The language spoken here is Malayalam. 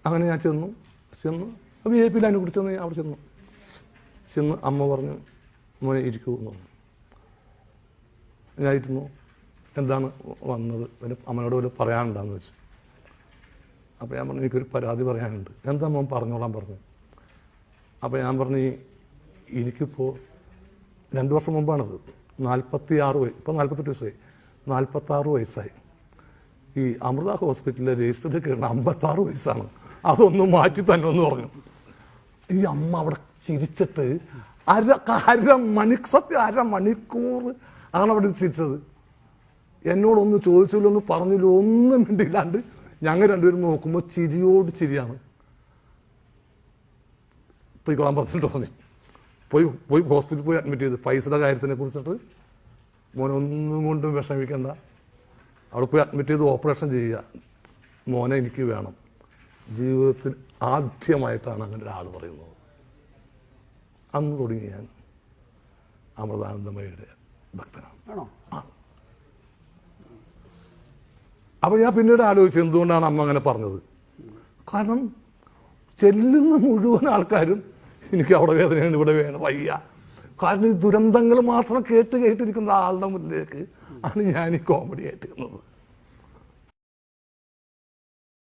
അങ്ങനെ ഞാൻ ചെന്നു VIP ലൈനെ കുടിച്ചെന്ന് അവിടെ ചെന്ന് അമ്മ പറഞ്ഞു മോനെ ഇരിക്കൂ എന്ന് പറഞ്ഞു. ഞാൻ ഇരുന്നു. എന്താണ് വന്നത്, പിന്നെ അമ്മയോട് ഒരു പറയാനുണ്ടാന്ന് വെച്ചു. അപ്പോൾ ഞാൻ പറഞ്ഞു എനിക്കൊരു പരാതി പറയാനുണ്ട്. എന്താ മോൻ പറഞ്ഞോളാൻ പറഞ്ഞു. അപ്പോൾ ഞാൻ പറഞ്ഞു എനിക്കിപ്പോൾ 2 വർഷം മുമ്പാണത്, 46 ഇപ്പോൾ 48 വയസ്സായി, 46 വയസ്സായി. ഈ അമൃത ഹോസ്പിറ്റലിലെ രജിസ്റ്ററിൽ കയറുന്ന 56 വയസ്സാണ്, അതൊന്ന് മാറ്റി തന്നെ എന്ന് പറഞ്ഞു. ഈ അമ്മ അവിടെ ചിരിച്ചിട്ട് അരമണിക്കൂർ ആണ് അവിടെ ചിരിച്ചത്. എന്നോടൊന്ന് ചോദിച്ചില്ലോ, ഒന്ന് പറഞ്ഞില്ലോ, ഒന്നും മിണ്ടില്ലാണ്ട് ഞങ്ങൾ രണ്ടുപേരും നോക്കുമ്പോൾ ചിരിയോട് ചിരിയാണ്. പോയിക്കോളാൻ പറഞ്ഞിട്ട് പറഞ്ഞു. പോയി ഹോസ്പിറ്റലിൽ പോയി അഡ്മിറ്റ് ചെയ്ത് പൈസയുടെ കാര്യത്തിനെ കുറിച്ചിട്ട് മോനൊന്നും കൊണ്ടും വിഷമിക്കേണ്ട, അവിടെ പോയി അഡ്മിറ്റ് ചെയ്ത് ഓപ്പറേഷൻ ചെയ്യുക, മോനെ എനിക്ക് വേണം. ജീവിതത്തിൽ ആദ്യമായിട്ടാണ് അങ്ങനെ ഒരാൾ പറയുന്നത്. അന്ന് തുടങ്ങി ഞാൻ അമൃതാനന്ദമയുടെ ഭക്തനാണ്. അപ്പോൾ ഞാൻ പിന്നീട് ആലോചിച്ചു എന്തുകൊണ്ടാണ് അമ്മ അങ്ങനെ പറഞ്ഞത്. കാരണം ചെല്ലുന്ന മുഴുവൻ ആൾക്കാരും എനിക്ക് അവിടെ വേദനയാണ്, ഇവിടെ വേണം, വയ്യ. കാരണം ഈ ദുരന്തങ്ങൾ മാത്രം കേട്ടിരിക്കുന്ന ആളുടെ മുന്നിലേക്ക് ആണ് ഞാൻ ഈ കോമഡി ആയിട്ട് ഇരുന്നത്.